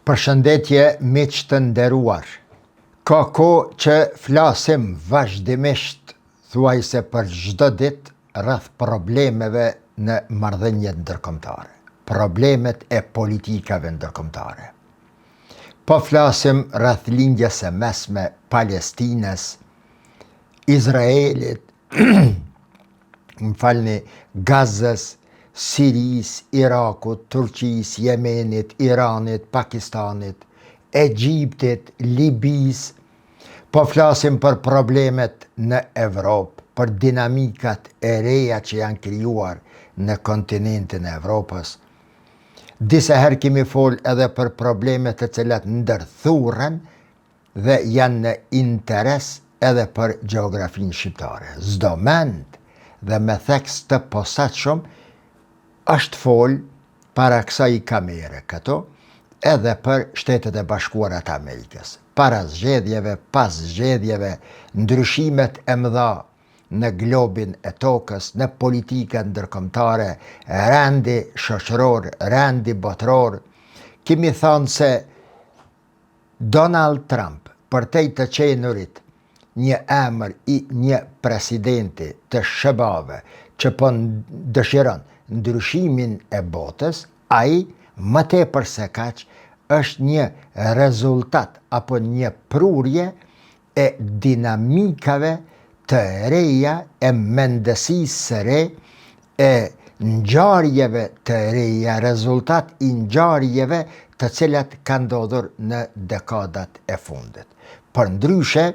Përshëndetje miq të nderuar. Ka kohë që flasim vazhdimisht thuajse për çdo ditë rreth problemeve në marrëdhëniet ndërkombëtare, problemet e politikave ndërkombëtare. Po flasim rreth lindjes së mesme Palestinës, Izraelit, Gazës, Sirisë, Irakut, Turqisë, Jemenit, Iranit, Pakistanit, Egjiptit, Libisë. Po flasim për problemet në Evropë, për dinamikat e reja që janë krijuar në kontinentin e Evropës. Disa herë kemi folë edhe për problemet të cilat ndërthurren dhe janë në interes edhe për gjeografinë shqiptare. Çdo mend dhe me theks të posaçëm është folë para kësaj kamere këto edhe për Shtetet e Bashkuara të Amerikës. Para zgjedhjeve, pas zgjedhjeve, ndryshimet e mëdha në globin e tokës, në politikën ndërkombëtare, rendi shoqëror, rendi botëror. Kemi thënë se Donald Trump, për te të qenurit një emër i një presidenti të shëbave që po dëshiron ndryshimin e botës, ai më tepër se kaq është një rezultat apo një prurje e dinamikave të reja, e mendësisë së re, e ngjarjeve të reja, rezultat i ngjarjeve të cilat kanë ndodhur në dekadat e fundit. Përndryshe,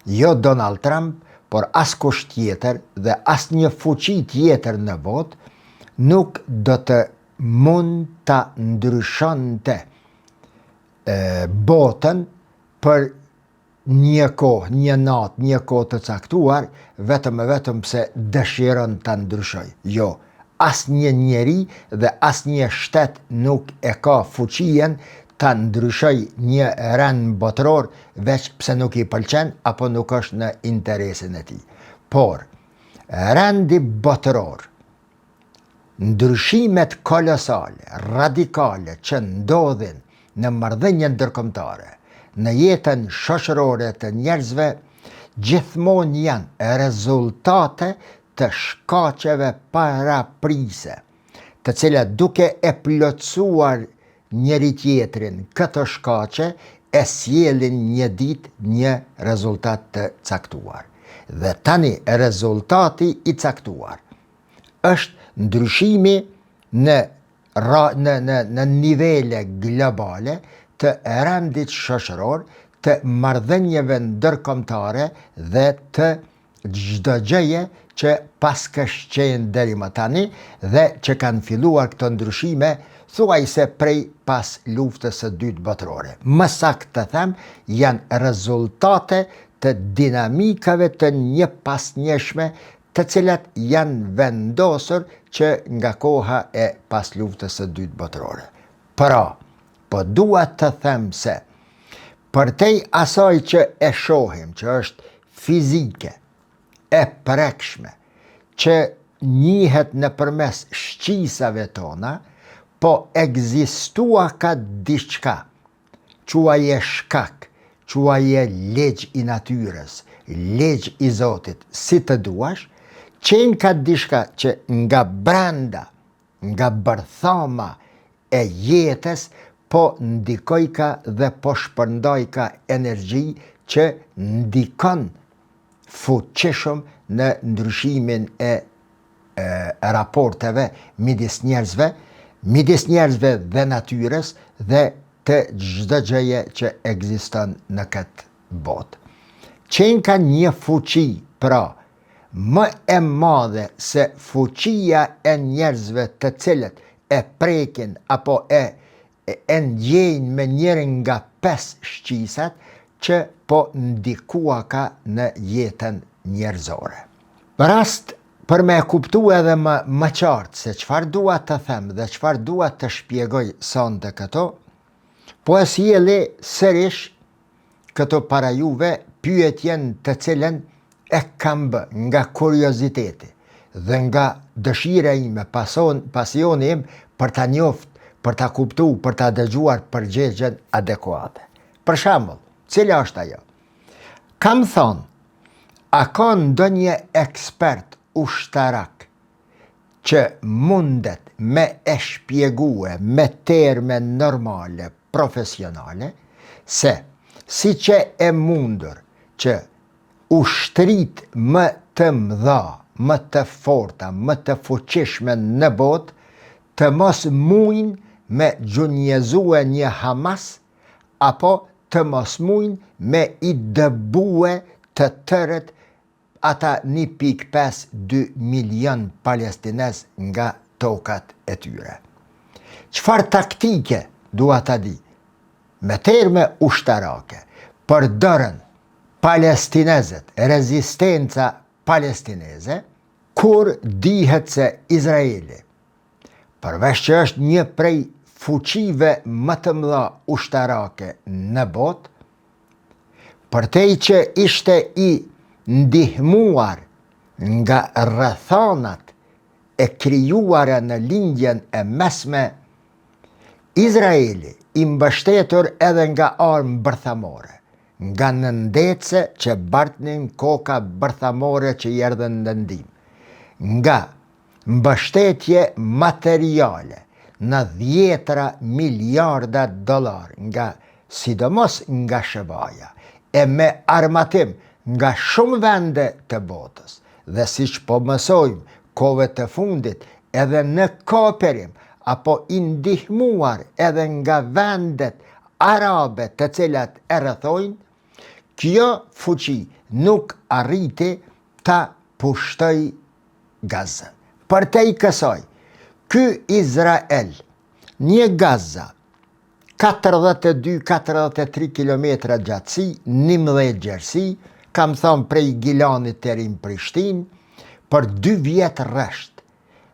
jo Donald Trump, por askush tjetër dhe asnjë fuqi tjetër në botë nuk do të mund ta ndryshonte botën për një kohë, një natë, një kohë të caktuar, vetëm pse dëshiron ta ndryshojë. Jo, asnjë njeri dhe asnjë shtet nuk e ka fuqinë ta ndryshojë një rend botëror veç pse nuk i pëlqen apo nuk është në interesin e tij. Por rendi botëror, ndryshimet kolosale, radikale që ndodhin në marrëdhëniet ndërkombëtare, në jetën shoqërore të njerëzve, gjithmonë janë rezultate të shkaqeve paraprise, të cilat duke e plotësuar njëri tjetrin këto shkaqe e sjellin një ditë një rezultat të caktuar. Dhe tani rezultati i caktuar është ndryshimi në nivele globale të rendit shoqëror, të marrëdhënieve ndërkombëtare dhe të çdo gjëje që paskështë qenë deri më tani dhe që kanë filluar këto ndryshime thuajse prej pas luftës së dytë botërore. Më saktë të them, janë rezultate të dinamikave të njëpasnjëshme të cilat janë vendosur që nga koha e pas luftës së dytë botërore. Pra, po dua të them se përtej asaj që e shohim, që është fizike, e prekshme, që njihet nëpërmes shqisave tona, po ekzistua ka diçka, quaje shkak, quaje ligj i natyrës, ligj i Zotit, si të duash, qenë ka diçka që nga brenda, nga bërthama e jetës, po ndikoj ka dhe po shpërndaj ka energji që ndikon fuqishëm në ndryshimin e raporteve midis njerëzve dhe natyrës dhe të çdo gjëje që ekziston në këtë botë. Qenë ka një fuqi, pra, më e madhe se fuqia e njerëzve të cilët e prekin apo e ndjejnë me njërin nga 5 shqisat që po ndikua ka në jetën njerëzore. Rast për me kuptu edhe më qartë se çfarë dua të them dhe çfarë dua të shpjegoj sonte këto, po e sjellë sërish këto para juve pyetjen të cilën e kam bë nga kurioziteti dhe nga dëshira ime, pasioni im për ta njoftë për ta kuptuar, për ta dëgjuar përgjigjen adekuate. Për shembull, cila është ajo? Kam thonë, a ka ndonjë ekspert ushtarak që mundet me e shpjegue me terme normale, profesionale, se si që e mundur që ushtrit më të mdha, më të forta, më të fuqishme në botë, të mos mujnë me gjunjezue një Hamas, apo të mos mujnë me i dëbue të tërët ata 1.5-2 milion palestinez nga tokat e tyre. Çfarë taktike dua ta di? Me terme ushtarake, përdorën palestinezët, rezistenca palestineze, kur dihet se Izraeli, përveç që është një prej fuqive më të mëdha ushtarake në botë, përtej që ishte i ndihmuar nga rrethonat e krijuara në lindjen e mesme, Izraeli i mbështetur edhe nga armë bërthamore, nga nëndece që bartnin koka bërthamore që i erdhën në ndim, nga mbështetje materiale në 10 miliarda dollar, nga sidomos nga Shëbaja, e me armatim nga shumë vende të botës, dhe siç po mësojmë kohëve të fundit edhe në kooperim, apo i ndihmuar edhe nga vendet arabe të cilat e rrethojnë, kjo fuqi nuk arriti ta pushtoj Gazën. Përtej kësaj, ky Izrael, një Gaza, 42-43 kilometra gjatësi, 11 gjerësi, kam thonë prej Gilanit deri në Prishtinë, për 2 vjet rresht,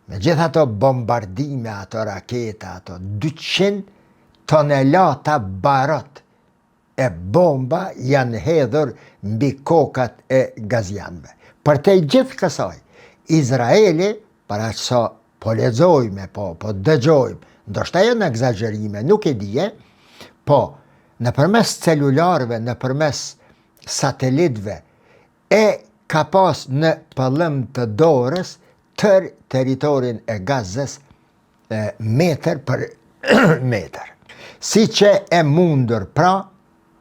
me gjitha ato bombardime, ato raketa, ato 200 tonelata barot e bomba janë hedhur mbi kokat e gazianëve. Përtej gjithë kësaj, Izraeli, para që sa po lexojmë, po dëgjojmë, ndoshta janë egzagjerime, nuk e dije, po nëpërmes celularëve, nëpërmes satelitëve, e ka pas në pëllëm të dorës tër teritorin e Gazës metër për metër. Si që e mundur pra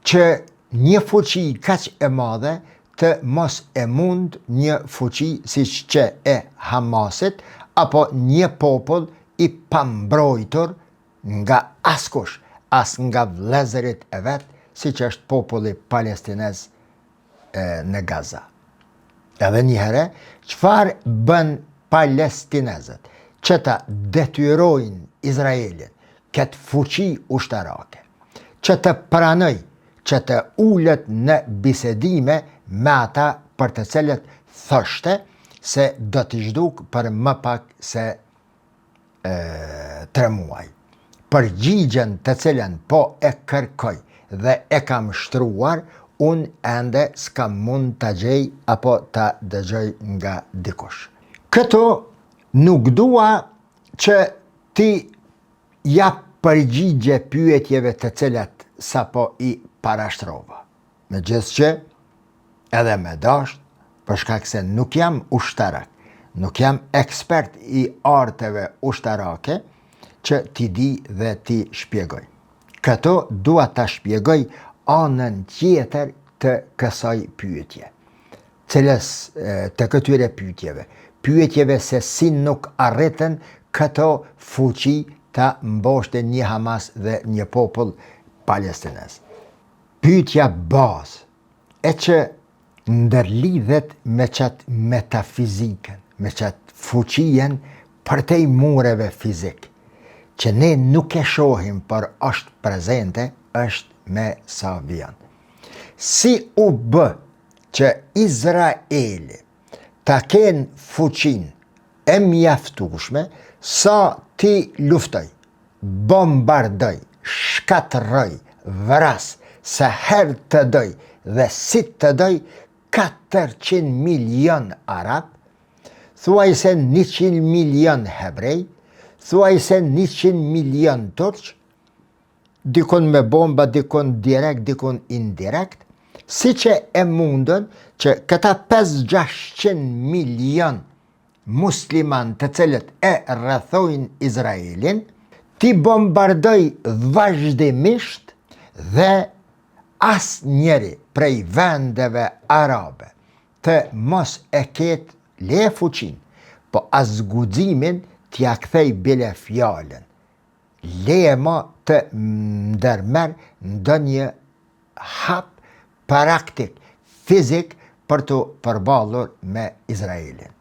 që një fuqi kaq e madhe të mos e mund një fuqi si që e Hamasit, apo një popull i pambrojtur nga askush, as nga vëllezërit e vet, si që është populli palestinez në Gaza. Edhe njëherë, çfarë bën palestinezët që ta detyrojnë Izraelin këtë fuqi ushtarake, që të pranoj, që të ulet në bisedime me ata për të cilët thoshte se do t'i zhduk për më pak se 3 muaj. Përgjigjen të cilën po e kërkoj dhe e kam shtruar, unë ende s'kam mund t'a gjej apo t'a dëgjoj nga dikush. Këto nuk dua që ti jap përgjigje pyetjeve të cilat sapo i parashtrova. Megjithëse që edhe me dasht, për shkak se nuk jam ushtarak, nuk jam ekspert i arteve ushtarake, që ti di dhe ti shpjegoj. Këto dua ta shpjegoj anën tjetër të kësaj pyetje. Cilës të këtyre pyetjeve se si nuk arritën këto fuqi ta mboshte një Hamas dhe një popull palestinez. Pyetja bazë e që ndërlidhet me qatë metafizikën, me qatë fuqien për te i mureve fizik, që ne nuk e shohim, për është prezente, është me sa vjen. Si u bë që Izraeli ta ken fuqin e mjaftueshme sa ti luftoj, bombardoj, shkatërroj, vras, sa herë të doj dhe si të doj 400 milion arab, thuaj se 100 milion hebrej, thuaj se 100 milion turq, dikon me bomba, dikon direkt, dikon indirekt, si që e mundën që këta 500-600 milion musliman të cilët e rrethojnë Izraelin, ti bombardoj vazhdimisht dhe as njeri prej vendeve arabe të mos e ketë le fuqin, po as guximin t'ja kthej bile fjallën. Le ma të ndërmer ndonjë hap praktik, fizik për të përballur me Izraelin.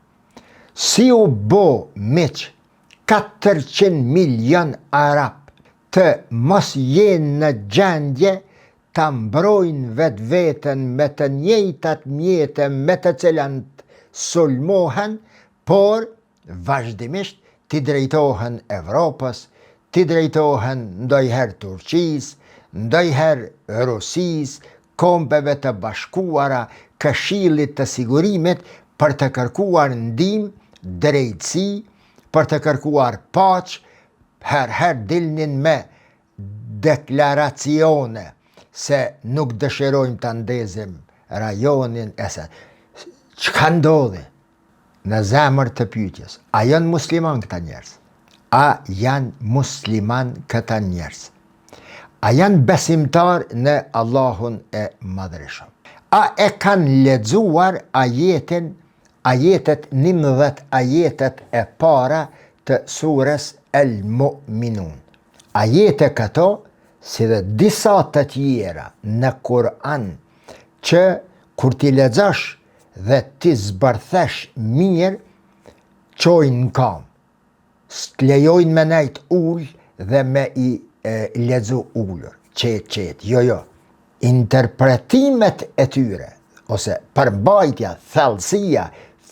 Si u bo miq 400 milion arab të mos jenë në gjendje ta mbrojnë vetë vetën me të njëjtat mjete me të cilën sulmohen, por vazhdimisht t'i drejtohen Evropës, t'i drejtohen ndojherë Turqisë, ndojherë Rusisë, Kombeve të Bashkuara, Këshillit të Sigurimit për të kërkuar ndihmë, drejtësi, për të kërkuar paqë, herë dilnin me deklaracione se nuk dëshirojmë të ndezim rajonin ese. Çka ndodhi në zemër të pyetjes? A janë musliman këta njerëz? A janë musliman këta njerëz? A janë besimtar në Allahun e Madhreshëm? A e kanë lexuar ajetet 19 ajetet e para të surës El Mu'minun? Ajete këto, si dhe disa të tjera në Kur'an, që kur t'i lexosh dhe t'i zbërthesh mirë, çojnë kam. S'lejojnë me nejt ull dhe me i lexu ullur. Qet. Jo. Interpretimet e tyre, ose përmbajtja, thellësia,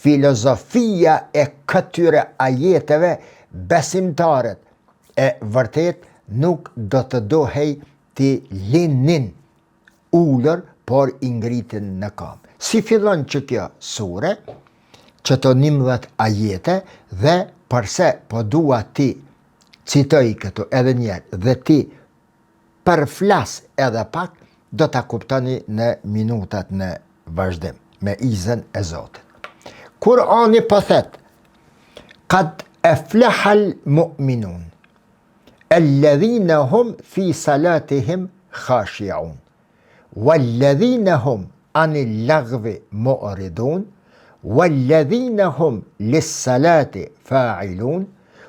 filozofia e këtyre ajeteve, besimtarët e vërtet nuk do të dohej t'i linin ullur, por i ngritin në kam. Si fillon që kjo sure, që të 11 ajete, dhe përse po dua ti citoj këtu edhe njerë dhe ti përflas edhe pak, do t'a kuptoni në minutat në vazhdim, me izën e Zotit. Kur'ani po thet, qad aflahal mu'minun, alladhina hum fi salatihim khashi'un, walladhina hum anil lagwi mu'ridun, walladhina hum lis-salati fa'ilun,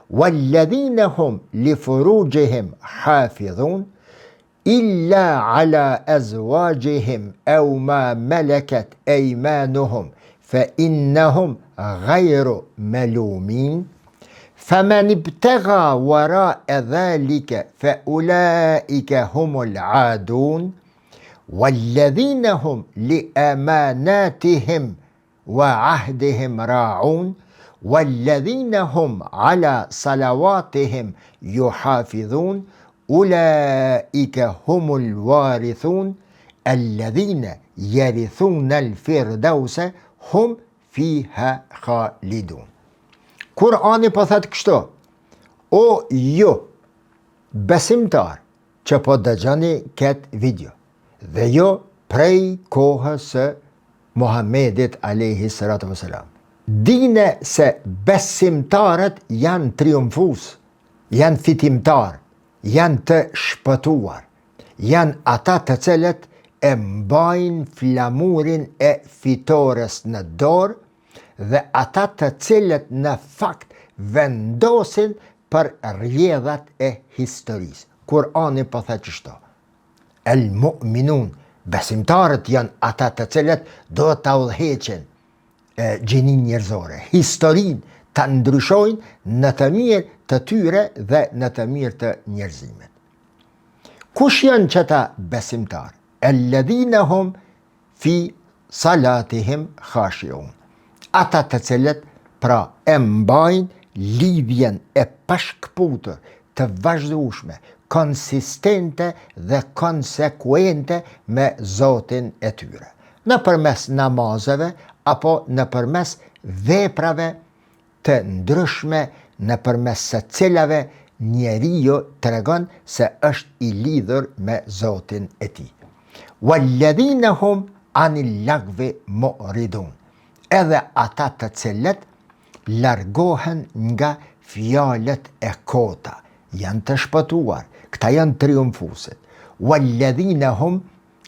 walladhina hum li furujihim hafidhun, illa ala azwajihim aw ma malakat aymanuhum fa innahum ghayru malumin, faman ibtagha wara'a dhalika fa ulaika humul aadun, والذين هم لأماناتهم وعهدهم راعون والذين هم على صلواتهم يحافظون أولئك هم الوارثون الذين يرثون الفردوس هم فيها خالدون. Kur'ani po thot kështu: O ju besimtar që po dëgjoni këtë video, dhe jo prej kohës së Muhammedit alayhi salatu vesselam, dine se besimtarët janë triumfues, janë fitimtar, janë të shpëtuar, janë ata të cilët e mbajnë flamurin e fitores në dorë, dhe ata të cilët në fakt vendosin për rrjedhat e historisë. Kur'ani po thot kështu: El mu'minun, besimtarët janë ata të cilët do të udhëheqin gjinin njerëzore, historin të ndryshojnë në të mirë të tyre dhe në të mirë të njerëzimit. Kush janë qëta besimtarë? Alladhina hum fi salatihim khashi'un. Ata të cilët pra e mbajnë lidhjen e pashkputur të vazhdueshme, konsistente dhe konsekuente me Zotin e tyre, në përmes namazeve apo në përmes veprave të ndryshme në përmes se cilave njeriu tregon se është i lidhur me Zotin e tij. Walladhina hum anil lagwi mu'ridun. Edhe ata të cilët largohen nga fjalët e kota, janë të shpëtuar, këta janë triumfusit. Walladhina hum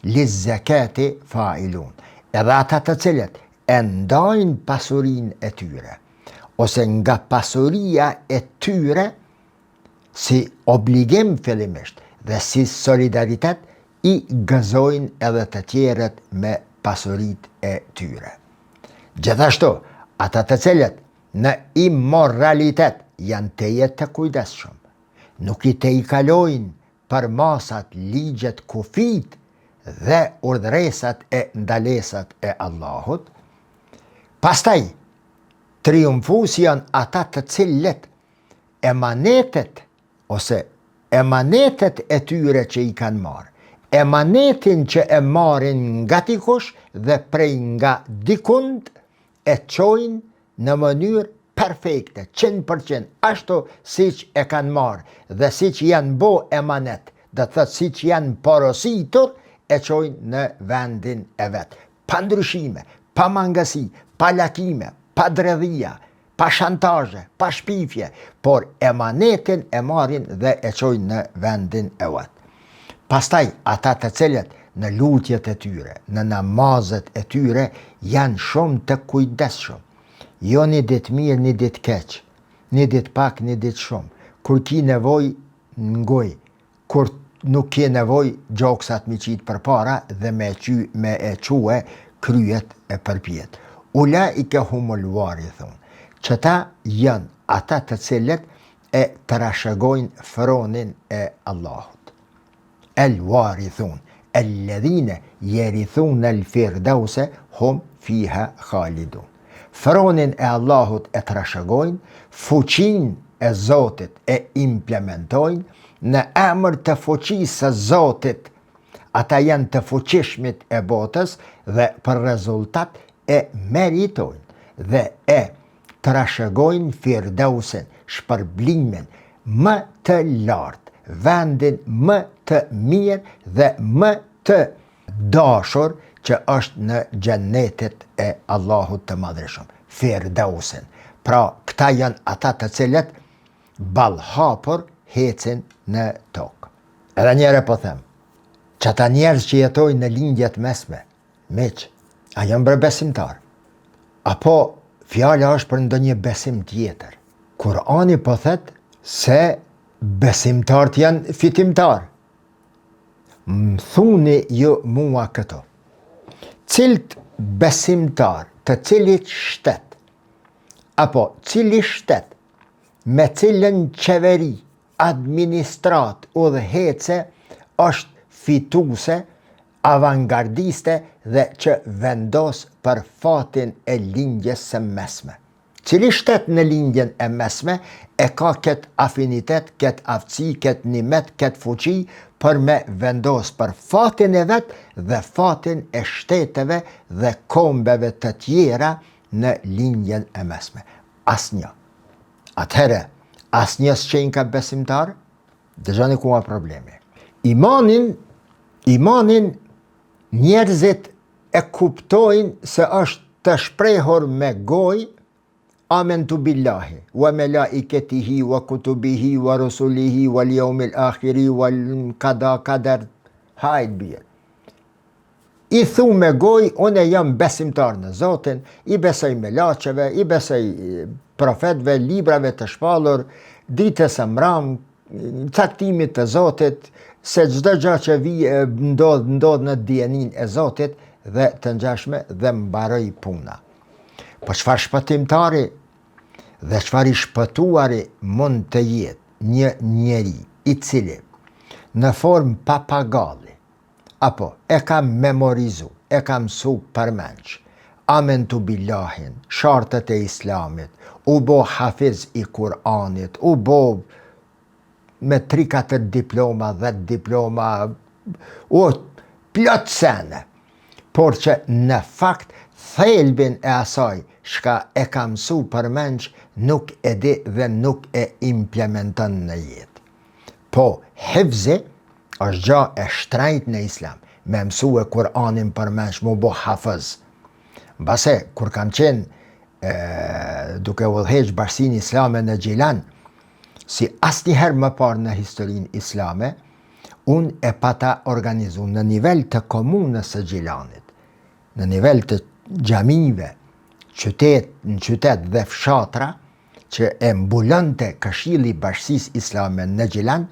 lizzakati fa'ilun. Edhe ata të cilët e ndajnë pasurinë e tyre, ose nga pasuria e tyre si obligim fillimisht dhe si solidaritet i gëzojnë edhe të tjerët me pasurit e tyre. Gjithashtu, ata të cilët në immoralitet janë të jetë të kujdesshëm, nuk i të i kalojnë për masat ligjet kufit dhe urdhresat e ndalesat e Allahut. Pastaj, triumfues janë ata të cilët emanetet ose emanetet e tyre që i kanë marrë, emanetin që e marrin nga dikush dhe prej nga dikund e çojnë në mënyrë perfekte, 100%, ashtu siç e kanë marrë dhe siç janë bo emanet, dhe thëtë siç janë porositur, e çojnë në vendin e vet. Pa ndryshime, pa mangësi, pa lakime, pa dredhia, pa shantazhe, pa shpifje, por emanetin e marrin dhe e çojnë në vendin e vet. Pastaj, ata të cilët në lutjet e tyre, në namazet e tyre, janë shumë të kujdesshëm. Jo një ditë mirë, një ditë keq, një ditë pak, një ditë shumë. Kur ki nevoj, ngoj. Kur nuk ke nevoj, gjoksat mi qitë për para dhe me e quë kryet e përpjet. Ula i ke humulluari, thonë. Qëta janë ata të cilët e të rashëgojnë fronin e Allahut. El warithun, alladhina yarithuna al-firdausa hum fiha khalidun. Fronin e Allahut e të rashëgojnë, fuqin e Zotit e implementojnë, në emër të fuqisë së Zotit, ata janë të fuqishmit e botës dhe për rezultat e meritojnë dhe e të rashëgojnë firdausin, shpërblimin më të lartë, vendin më të mirë dhe më të dashur që është në xhennetit e Allahut të Madhreshëm, firdausin. Pra, këta janë ata të cilët ballhapur hecin në tokë. Edhe njëre po them, që ata njerëz që jetojnë në lindjet mesme, miq, a janë bërë besimtar? Apo fjala është për ndonjë besim tjetër? Kurani po thet se besimtarët janë fitimtar. Më thuni ju mua këto. Cilt besimtar të cilit shtet, apo cili shtet me cilën qeveri, administrat udhëhece është fituse, avangardiste dhe që vendos për fatin e lindjes së mesme. Cili shtet në lindjen e mesme e ka këtë afinitet, këtë aftësi, këtë nimet, këtë fuqi për me vendos për fatin e vetë dhe fatin e shteteve dhe kombeve të tjera në lindjen e mesme. Asnjë. Atëherë, asnjës që ka besimtar, dëgjoni ku ka problemi. Imanin njerëzit e kuptojnë se është të shprehur me gojë, amentu billahi, wa melaiketihi, wa kutubihi, wa rusulihi, wa ljaumil akhiri, wa kader, hajt bjerë. I thu me gojë, unë jam besimtar në Zotin, i besoj me lacheve, i besoj profetve, librave të shpallur, ditës së mram, caktimit të Zotit, se çdo gjë që ndodh në dijenin e Zotit dhe të ngjashme dhe mbaroj puna. Po çfarë shpëtimtari dhe çfarë i shpëtuari mund të jetë një njeri i cili në formë papagalli apo e ka memorizu, e ka mësu përmenç, amentu billahin, shartët e Islamit, u bo hafiz i Kur'anit, u bo me 3-4 diploma, 10 diploma, plot sene, por që në fakt thelbin e asaj shka e ka mësu përmenç nuk e di dhe nuk e implementon në jetë. Po, hifzi është gja e shtrejt në islam, me mësu e Kur'anin përmenç, mu bo hafëz. Base, kur kam qenë duke udhëheq Bashkinë Islame në Gjilan, si asnjëherë më parë në historinë islame, unë e pata organizu në nivel të komunës së Gjilanit, në nivel të xhamive, në qytet dhe fshatra, që e mbulonte Këshilli i Bashkisë Islame në Gjilan,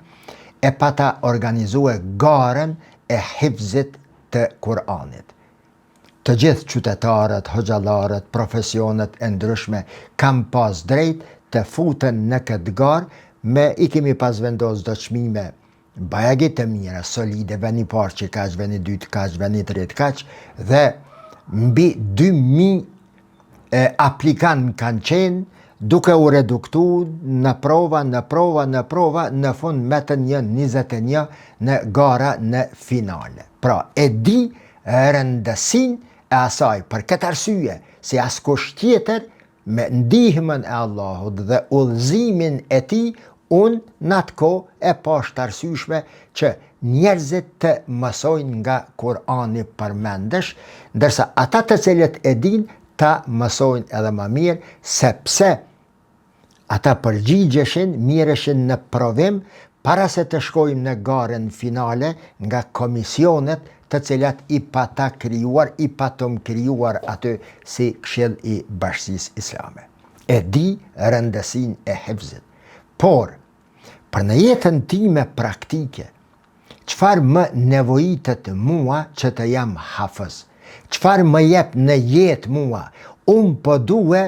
e pata organizue garën e hifzit të Kur'anit. Të gjithë qytetarët, hoxhallarët, profesionet e ndryshme kam pas drejt të futen në këtë garë, i kemi pas vendos do çmime bajagit të mira, solide, veni parë që kaq, veni dytë kaq, veni tretë kaq, dhe mbi 2000 aplikantë kanë qenë, duke u reduktu në prova, në fund metën 21 në gara në finale. Pra, e di rëndësin e asaj, për këtë arsye, si askush tjetër, me ndihmën e Allahut dhe udhëzimin e tij, unë në atë kohë e pashtë arsyeshme që njerëzit të mësojnë nga Kur'ani përmendesh, ndërsa ata të cilët e din ta mësojnë edhe më mirë, sepse ata përgjigjeshin, mirëshin në provim, para se të shkojmë në garën finale nga komisionet të cilat i pata krijuar, i patëm krijuar aty si Këshill i Bashkisë Islame. E di rëndësinë e hifzit. Por, për në jetën time praktike, çfarë më nevojitet mua që të jam hafëz? Çfarë më jep në jetë mua? Unë po duhe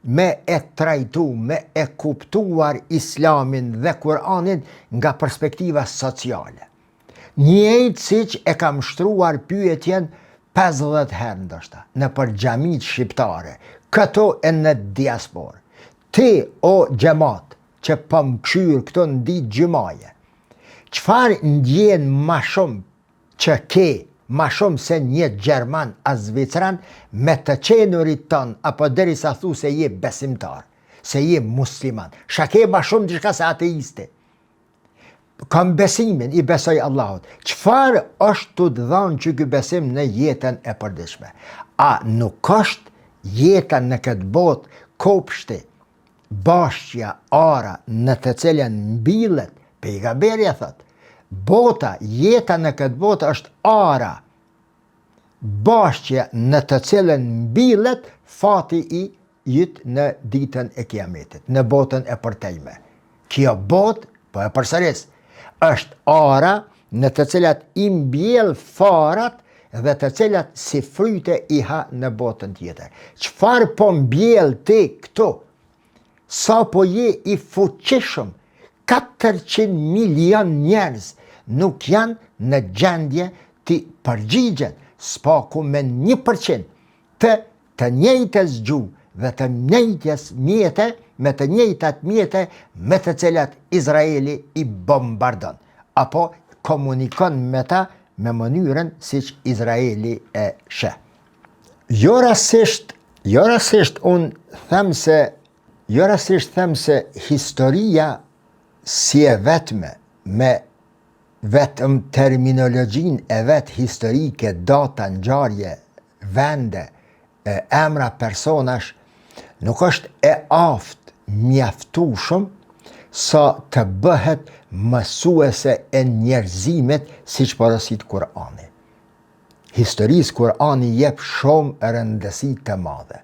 me e trajtu, me e kuptuar Islamin dhe Kur'anin nga perspektiva sociale. Njëjtë siç e kam shtruar pyetjen 50 herë ndoshta, në për xhamit shqiptare, këto e në diasporë. Ti, o xhamat, që po më kshyrë këto në ditë gjumaje, çfarë ndjen ma shumë që ke, ma shumë se një Gjerman a Zvicran, me të qenurit ton, apo derisa thu se je besimtar, se je musliman, shake ma shumë diçka se ateisti. Kam besimin, i besoj Allahut. Çfarë është të dhënë që ky besim në jetën e përditshme? A nuk është jeta në këtë botë kopshti, bashkja, ara në të cilën mbillet, pejgamberi e thot, bota, jeta në këtë botë është ara, bashkja në të cilën mbillet fati i jytë në ditën e kiametit, në botën e përtejme. Kjo botë, po e përsëris, është ara në të cilat i mbjell farat dhe të cilat si fryte i ha në botën tjetër. Çfarë po mbjell ti këtu? Sa po je i fuqishëm? 400 milion njerëz nuk janë në gjendje të përgjigjen spaku me 1% të njëjtës gjuhë dhe të njëjtës mjete, me të njëjtat mjete me të cilat Izraeli i bombardon, apo komunikon me ta me mënyrën siç Izraeli e sheh. Jo rastisht them se historia si e vetme, me vetëm terminologjin e vetë historike, data, ngjarje, vende, emra personash, nuk është e aftë mjaftueshëm sa të bëhet mësuese e njerëzimit siç porosit Kur'ani. Historisë Kur'ani jep shumë rëndësi të madhe,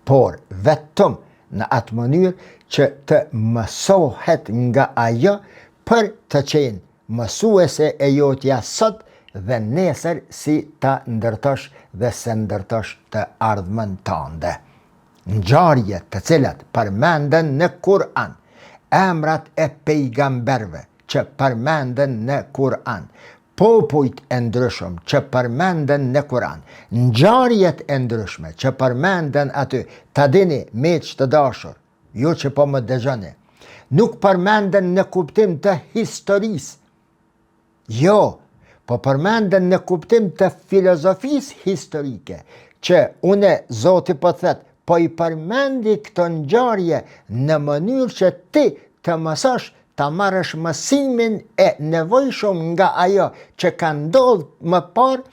por vetëm në atë mënyrë që të mësohet nga ajo për të qenë mësuese e jotja sot dhe nesër si ta ndërtosh dhe se ndërtosh të ardhmen tënde. Ngjarje të cilat përmenden në Kur'an, emrat e pejgamberve që përmenden në Kur'an, popujt e ndryshëm që përmenden në Kur'an, ngjarjet e ndryshme që përmenden aty, ta dini miq të dashur, ju që po më dëgjoni, nuk përmenden në kuptim të historisë. Jo, po përmenden në kuptim të filozofisë historike, që une Zoti po thet, po i përmendi këto ngjarje në mënyrë që ti të mësosh ta marrësh mësimin e nevojshëm nga ajo që ka ndodhur më parë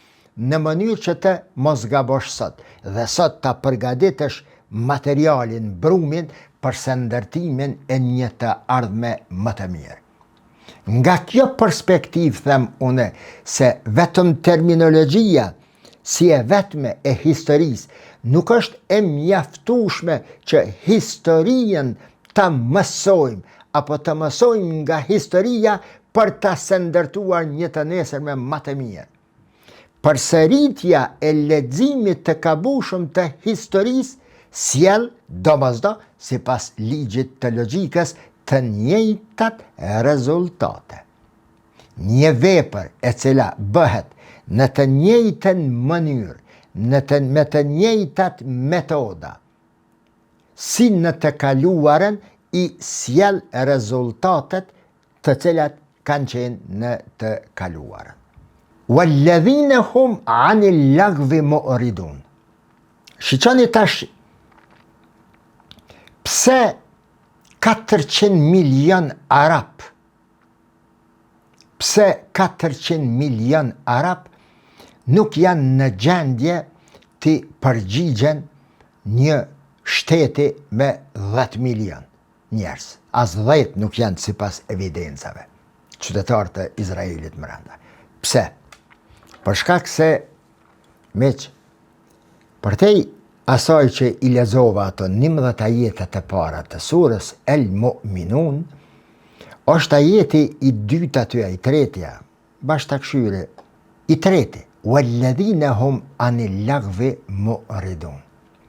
në mënyrë që të mos gabosh sot. Dhe sot ta përgatitesh materialin, brumin, për ndërtimin e një të ardhme më të mirë. Nga kjo perspektivë them une se vetëm terminologjia si e vetme e historisë nuk është e mjaftueshme që historinë ta mësojmë apo të mësojmë nga historia për ta ndërtuar një të nesërme më të mirë. Përsëritja e leximit të kabushëm të historisë sjell domosdo sipas ligjit të logjikës të njëjtat rezultate. Një vepër e cila bëhet në të njëjtën mënyrë, me të njëjtat metoda, si në të kaluarën i sjell rezultatet të cilat kanë qenë në të kaluarën. Walladhina hum anil lagwi mu'ridun. Shiqoni tash pse 400 milion Arab, pse 400 milion Arab nuk janë në gjendje të përgjigjen një shteti me 10 milion njerëz. As 10 nuk janë sipas evidencave, qytetarë të Izraelit brenda. Pse? Për shkak se përtej asaj që i lexova ato 11 ajetet e para të surës El Mu'minun, është ajeti i dytë aty, i tretja, bashkëtakshyrë, i treti, Walladhina hum anil lagwi mu'ridun.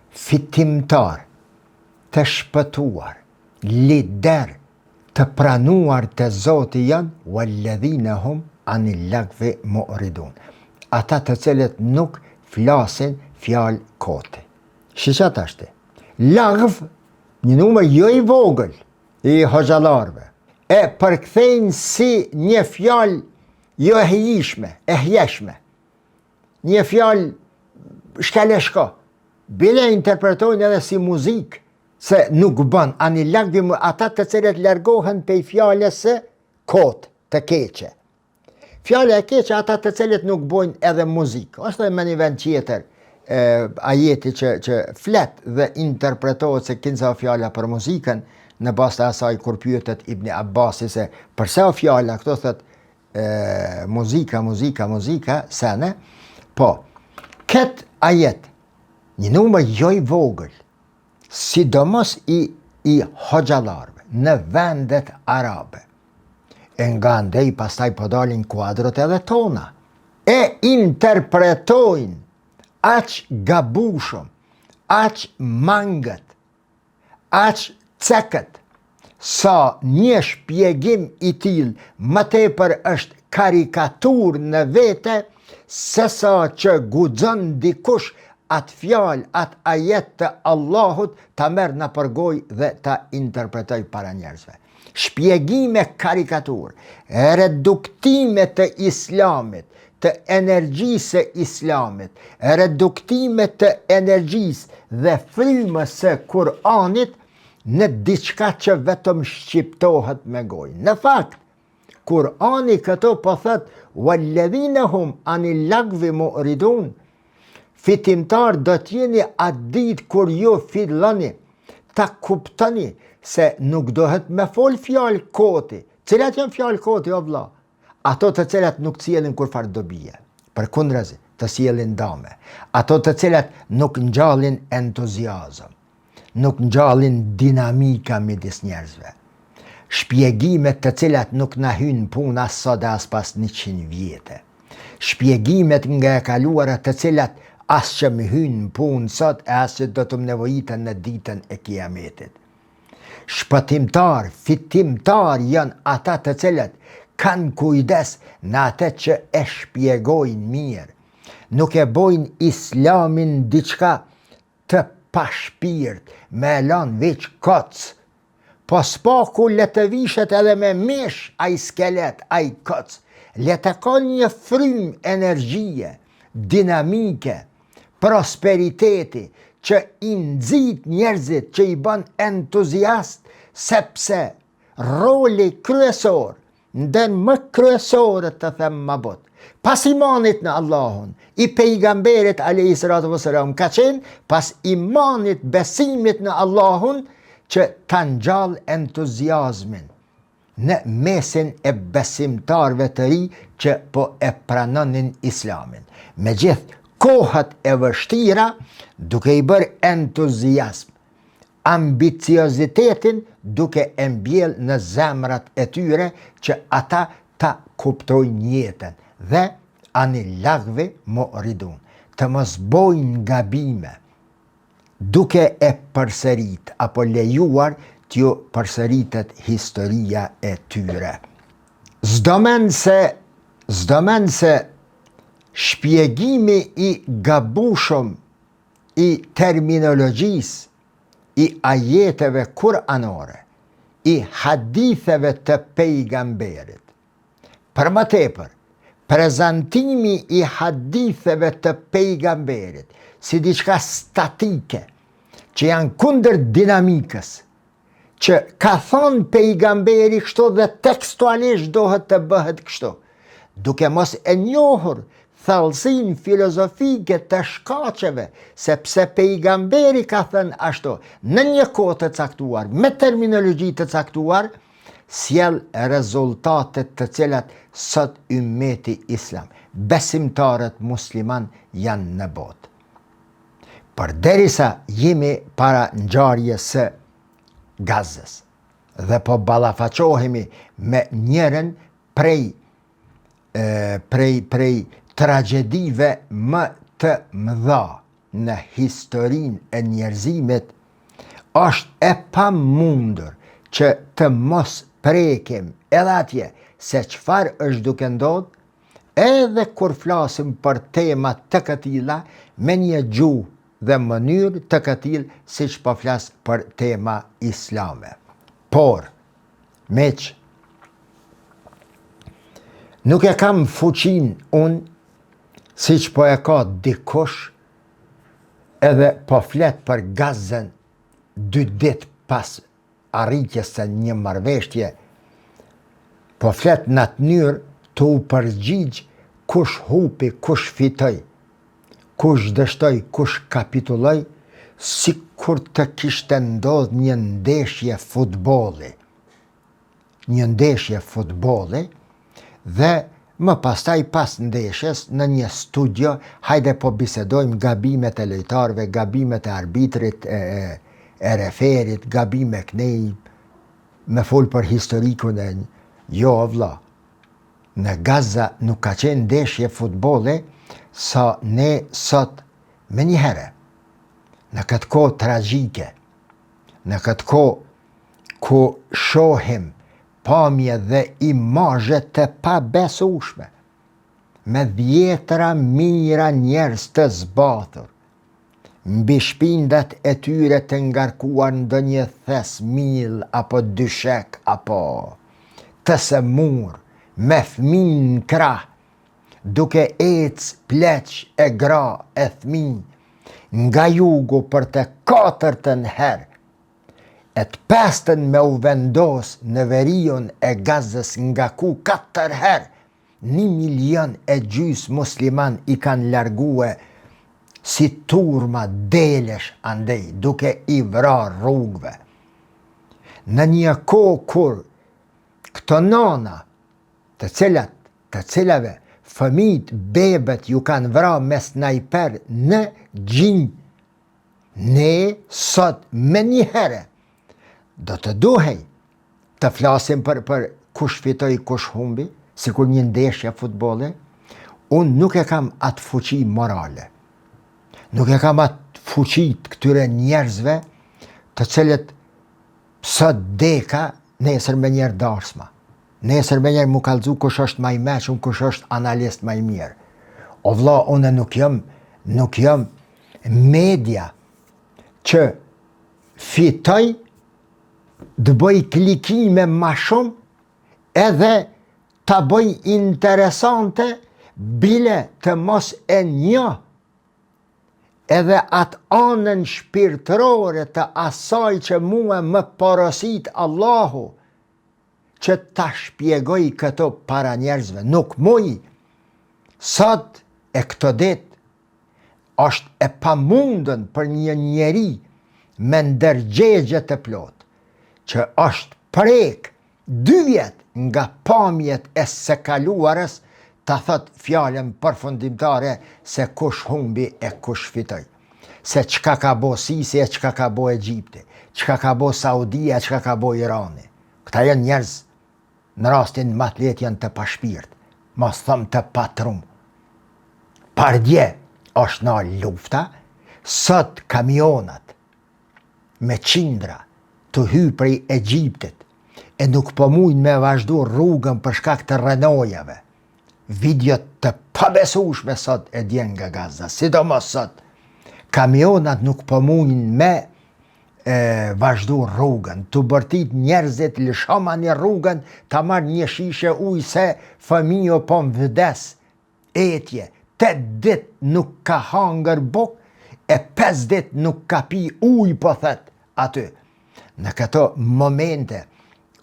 Fitimtar, të shpëtuar, lider, të pranuar të Zoti janë, Walladhina hum anil lagwi mu'ridun. Ata të cilët nuk flasin fjalë kote. Shiqat ashte, lagv, një numër jo i vogël i hoxhallarëve, e përkthejnë si një fjalë jo e hjeshme, një fjalë shkaleshko, bile interpretojnë edhe si muzikë, se nuk bën anil lagwi, ata të cilët largohen prej fjalës së kotë, të keqe. Fjala e keqe ata të cilët nuk bojnë edhe muzikë. Është me një vend tjetër ajeti që flet dhe interpretohet se kinsa fjala për muzikën, në bazë të asaj kur pyetet Ibn Abbasi se përse o fjala, këto thot muzika, sene, po, këtë ajet, një numër jo i vogël, sidomos i hoxhallarëve në vendet arabe, e nga ndej pastaj po dalin kuadrot edhe tona, e interpretojnë aq gabushëm, aq mangët, aq cekët, sa një shpjegim i tillë më tepër është karikatur në vete, se sa që guxon dikush atë fjalë, atë ajet të Allahut ta merr në përgoj dhe ta interpretoj para njerëzve. Shpjegime karikatur, reduktime të islamit, të energjisë së islamit, reduktime të energjisë dhe frymës së Kur'anit në diçka që vetëm shqiptohet me gojë. Në fakt, Kur'ani këto po thot Walladhina hum anil lagwi mu'ridun. Fitimtar do t'jeni atë ditë kur ju filloni ta kuptoni se nuk dohet me fol fjalë koti. Cilat janë fjalë koti, o vlla? Ato të cilat nuk sjellin kurfar dobije, përkundrazi, të sjellin dame. Ato të cilat nuk ngjallin entuziazëm, nuk ngjallin dinamika midis njerëzve. Shpjegimet të cilat nuk na hyn puna sot as pas 100 vjete. Shpjegimet nga e kaluara të cilat as që më hyn punë sot e as që do të më nevojiten në ditën e kiametit. Shpëtimtar, fitimtar janë ata të cilët kanë kujdes në atë që e shpjegojnë mirë. Nuk e bojnë islamin diçka të pashpirt, me lanë veç koc. Po s'paku le të vishet edhe me mish ai skelet, ai koc. Le të ka një frym energjie, dinamike, prosperiteti, që i nxit njerëzit, që i bën entuziast, sepse roli kryesor, ndën më kryesorë të them më bot, pas imanit në Allahun, i pejgamberit alayhi salatu vesselam, ka qenë pas imanit, besimit në Allahun, që ta ngjall entuziazmin në mesin e besimtarëve të ri që po e pranonin Islamin. Me gjithë kohët e vështira, duke i bërë entuziazm, ambiciozitetin, duke e mbjell në zemrat e tyre që ata ta kuptojnë jetën dhe ani lagve mo ridun, të mos bojnë gabime, duke e përsërit apo lejuar t'ju përsëritet historia e tyre. S'do men se shpjegimi i gabushëm i terminologjisë, i ajeteve kuranore, i haditheve të pejgamberit. Për më tepër, prezantimi i haditheve të pejgamberit si diçka statike, që janë kundër dinamikës, që ka thonë pejgamberi kështu dhe tekstualisht dohet të bëhet kështu, duke mos e njohur thellësinë filozofike të shkaqeve, sepse pejgamberi ka thënë ashtu, në një kohë të caktuar, me terminologji të caktuar, sjell rezultate të cilat sot ummeti islam, besimtarët musliman janë në botë. Përderisa jemi para ngjarjes së Gazës dhe po ballafaqohemi me njërin prej tragedive më të mëdha në historinë e njerëzimit, është e pamundur që të mos prekim edhe atje se çfarë është duke ndodhur, edhe kur flasim për tema të këtilla me një gjuhë dhe mënyrë të këtill siç po flas për tema islame. Por, meq, nuk e kam fuqin unë, siç po e ka dikush, edhe po flet për Gazën 2 ditë pas arritjes së një marrëveshje, po flet në atë mënyrë të u përgjigj kush hupi, kush fitoi, kush dështoi, kush kapitulloi, sikur të kishte ndodhur një ndeshje futbolli. Një ndeshje futbolli dhe më pastaj pas ndeshjes në një studio, hajde po bisedojmë gabimet e lojtarëve, gabimet e arbitrit, e referit, gabime knej, me fol për historikun e jo vlla. Në Gaza nuk ka qenë ndeshje futbolli sa ne sot me një herë, në këtë kohë tragjike, në këtë kohë ku shohim pamje dhe imazhe të pabesueshme, me dhjetra mijëra njerëz të zbathur, mbi shpindat e tyre të ngarkuar ndonjë thes mill apo dyshek apo të sëmur, me fëmijë në krah, duke ecë pleq e gra e fëmijë nga jugu për të 4-ën herë, e të 5-ën me u vendos në veriun e Gazës, nga ku 4 herë 1,5 milion musliman i kanë largue si turma delesh andej, duke i vrar rrugëve. Në një kohë kur këto nana, të cilave fëmijët, bebet ju kanë vrarë me snajper në gjinj, ne sot me një herë do të duhej të flasim për kush fitoi, kush humbi, sikur një ndeshje futbolli. Unë nuk e kam atë fuqi morale, nuk e kam atë fuqi të këtyre njerëzve të cilët sot deka, nesër me njerë darsma, nesër me njerë mu kallëzu kush është ma i meqëm, kush është analist ma i mirë. O vlla, unë nuk jam media që fitoj të bëj klikime ma shumë edhe të bëj interesante bile të mos e një edhe atë anën shpirtërore të asaj që mua më porosit Allahu, që ta shpjegoj këto para njerëzve. Nuk muj, sot e këto dit, është e pamundën për një njeri me ndërgjegje të plot, që është prek 2 vjet nga pamjet e së kaluarës, ta thot fjalën përfundimtare se kush humbi e kush fitoj. Se çka ka bo Sisi e çka ka bo Egjipti, çka ka bo Saudia e çka ka bo Irani. Këta janë njerëz në rastin më të lehtë janë të pashpirt, mos thëm të patrum. Pardje është në lufta, sot kamionat me qindra të hy prej Egjiptit e nuk po mujnë me vazhdu rrugën për shkak të rrenojave. Videot të pabesueshme sot e djen nga Gaza, sidomos sot. Kamionat nuk po mujnë me vazhdu rrugën, të bërtit njerëzit lëshomani rrugën, ta marrë një shishe ujë se fëmijë po më vdes, etje, 8 dit nuk ka hangër buk, e 5 dit nuk ka pi ujë po thet aty. Në këto momente,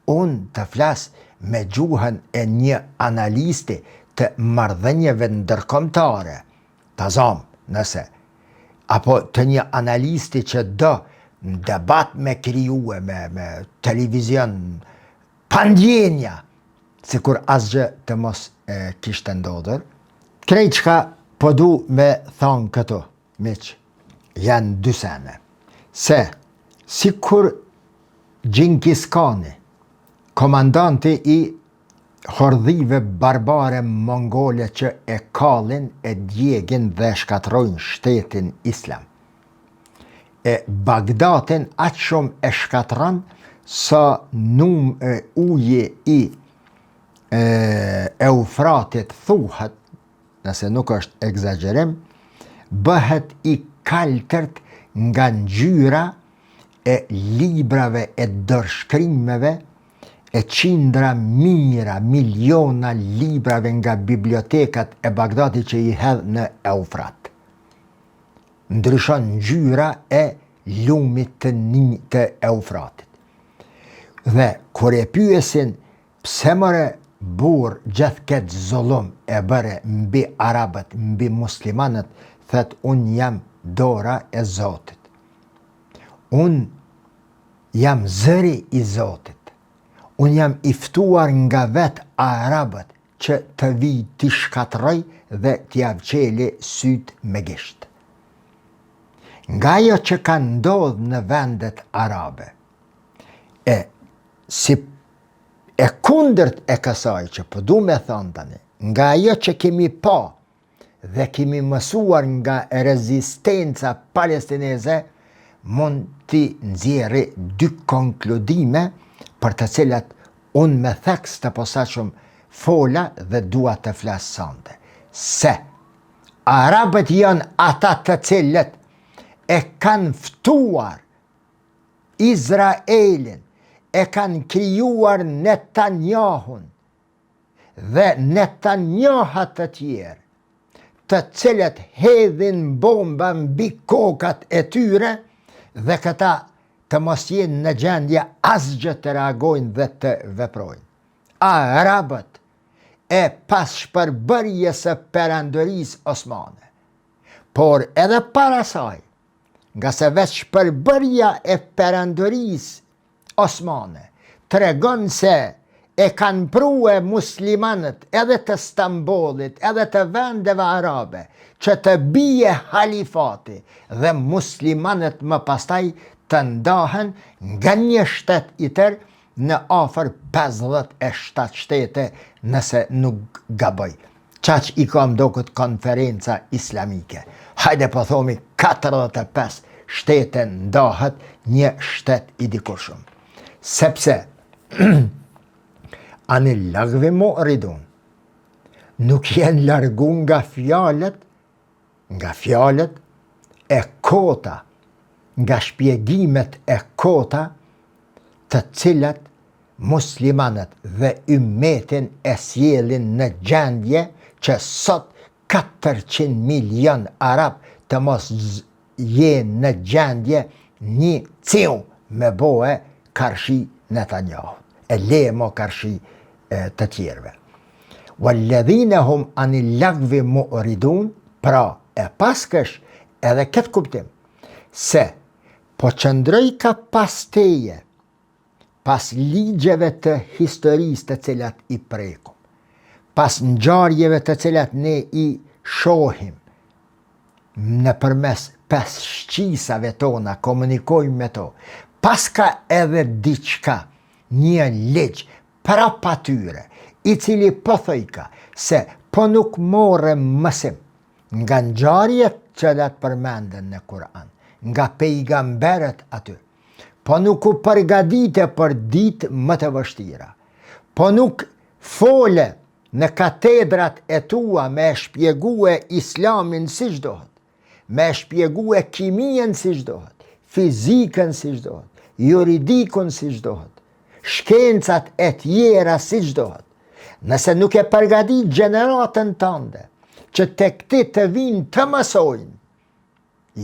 unë të flas me gjuhën e një analisti të marrëdhënieve ndërkombëtare, ta zam nëse, apo të një analisti që do në debat me krijuar me televizion pandjenja, sikur asgjë të mos kishte ndodhur. Krejt çka po du me thonë këto, miq, janë 2 sene. Se, sikur Gjingis Kani, komandanti i hordhive barbare mongole që e kallin, e djegin dhe shkatrojnë shtetin islam. E Bagdatin aq shumë e shkatran sa uji i Eufratit thuhet, nëse nuk është egzagerim, bëhet i kaltërt nga ngjyra e librave e dorëshkrimeve e qindra mira, miliona librave nga bibliotekat e Bagdadit që i hedh në Eufrat. Ndryshon ngjyra e lumit të Eufratit. Dhe kur e pyesin pse more burr gjithë këtë zullum e bëre mbi arabët, mbi muslimanët, thet unë jam dora e Zotit. Unë jam zëri i Zotit. Unë jam i ftuar nga vetë arabët që të vi t'i shkatroj dhe t'i avqeli syt me gisht. Nga ajo që ka ndodhë në vendet arabe, e kundërt e kësaj që po du me thonë tani, nga ajo që kemi pa dhe kemi mësuar nga rezistenca palestineze, mund t'i nxjerrë 2 konkludime për të cilat unë me theks të posaçëm fola dhe dua të flas sonte. Se arabët janë ata të cilët e kanë ftuar Izraelin, e kanë krijuar Netanyahun dhe Netanyahat të tjerë, të cilët hedhin bomba mbi kokat e tyre dhe këta të mos jenë në gjendje asgjë të reagojnë dhe të veprojnë. Arabët e pas shpërbërjes së perandorisë osmane, por edhe para saj, nga se veç shpërbërja e perandorisë osmane tregon se e kanë prue muslimanët edhe të Stambollit, edhe të vendeve arabe, që të bie halifati dhe muslimanët më pastaj të ndahen nga një shtet i tërë në afër 57 shtete nëse nuk gaboj. Qaq i kam do këtë konferenca islamike. Hajde po thomi 45 shtete ndahet një shtet i dikur shumë. Sepse anë lagve mu'ridun, nuk jenë largu nga fjalët e kota, nga shpjegimet e kota të cilat muslimanët dhe ymmetin e sjellin në gjendje që sot 400 milion arab të mos jenë në gjendje një ciu me bohe karshi Netanyahu. E le mo karshi të tjerve. Walladhina hum anil lagwi mu'ridun, pra e paskësh edhe këtë kuptim, se po qëndroj ka pas teje, pas ligjeve të historisë të cilat i prekum, pas ngjarjeve të cilat ne i shohim, në përmes pas shqisave tona, komunikojmë me to, pas ka edhe diçka, një ligj prap atyre, i cili po thojka se po nuk more mësim nga ngjarjet që të përmenden në Kur'an, nga pejgamberet aty, po nuk u përgadite për ditë më të vështira, po nuk fole në katedrat e tua me shpjegue islamin si çdohet, me shpjegue kimien si çdohet, fizikën si çdohet, juridikun si çdohet, shkencat e tjera si çdohet. Nëse nuk e përgadit gjeneratën tënde, që tek ti të vinë të mësojnë,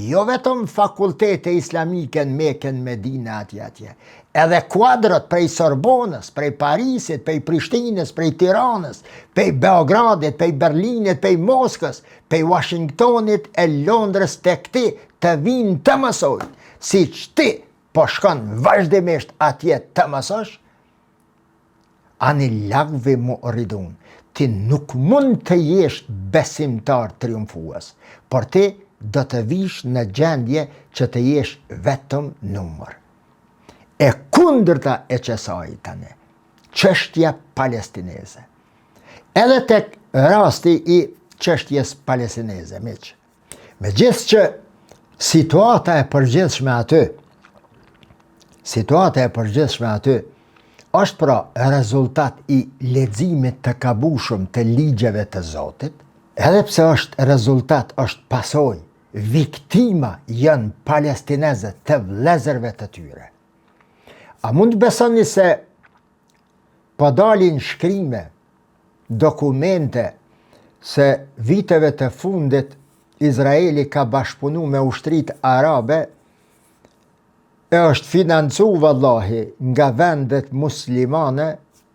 jo vetëm fakultete islamike në Mekën, Medinë, atje, edhe kuadrot prej Sorbonës, prej Parisit, prej Prishtinës, prej Tiranës, prej Beogradit, prej Berlinit, prej Moskës, prej Washingtonit e Londrës tek ti të vinë të mësojnë, si që ti po shkon vazhdimisht atje të mësosh, anil lagwi mu'ridun, ti nuk mund të jesh besimtar triumfues, por ti do të vish në gjendje që të jesh vetëm numër. E kundërta e kësaj tani, çështja palestineze. Edhe tek rasti i çështjes palestineze, miq. Megjithëse që situata e përgjithshme aty është pra rezultat i leximit të kabushëm të ligjeve të Zotit, edhe pse është rezultat, është pasojë, viktima janë palestinezët të vëllezërve të tyre. A mund të besoni se po dalin shkrime, dokumente, se viteve të fundit Izraeli ka bashkëpunu me ushtrit arabe, e është financu vallahi nga vendet muslimane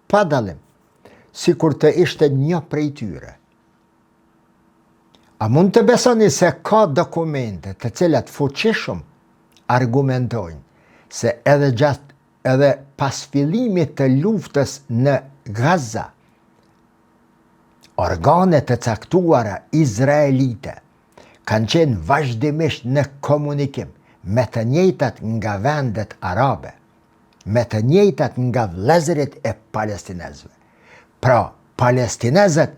pa dalim, sikur të ishte një prej tyre. A mund të besoni se ka dokumente të cilat fuqishëm argumentojnë se edhe pas fillimit të luftës në Gaza, organet të caktuara izraelite kanë qenë vazhdimisht në komunikim me të njëjtat nga vendet arabe, me të njëjtat nga vëllezërit e palestinezëve. Pra, palestinezët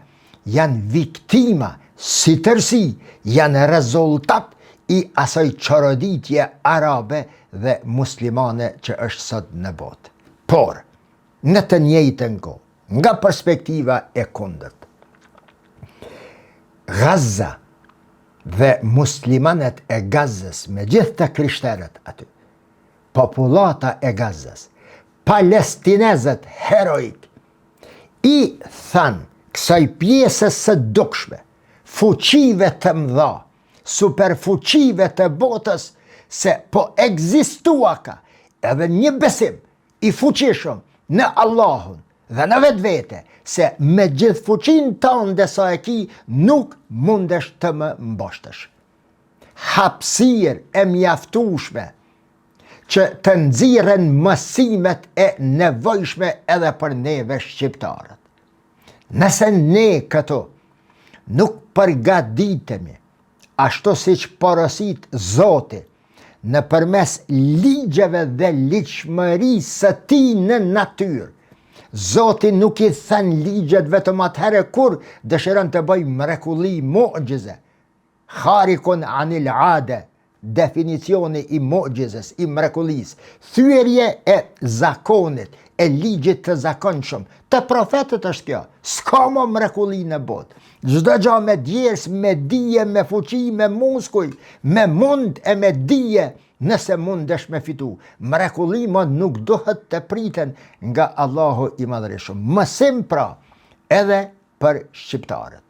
janë viktima, si tërsi, janë rezultat i asaj çoroditje arabe dhe muslimane që është sot në botë. Por, në të njëjtën kohë, nga perspektiva e kundërt, Gaza dhe muslimanet e Gazës, me gjithë të krishterët aty, populata e Gazës, palestinezët heroik, i thanë kësaj pjesës së dukshme, fuqive të mëdha, superfuqive të botës, se po ekzistua ka edhe një besim i fuqishëm në Allahun dhe në vetvete, se me gjithë fuqin tënde sa e ki, nuk mundesh të më mboshtësh. Hapësirë e mjaftueshme që të nxirren mësimet e nevojshme edhe për neve shqiptarët. Nëse ne këto nuk përgatitemi ashtu siç porosit Zoti në përmes ligjeve dhe ligjshmërisë së tij në natyrë, Zoti nuk i thën ligjet vetëm atëherë kur dëshiron të bëj mrekulli mu'jize. Kharikun anil ade, definicioni i mu'jizes, i mrekullisë, thyerje e zakonit, e ligjit të zakonshëm. Të profetët është kjo, s'ka më mrekulli në botë. Çdo gjë me djers, me dije, me fuqi, me muskuj, me mund e me dije, nëse mundesh me fitu. Mrekullimat nuk duhet të priten nga Allahu i Madhërisht. Mësim pra edhe për shqiptarët.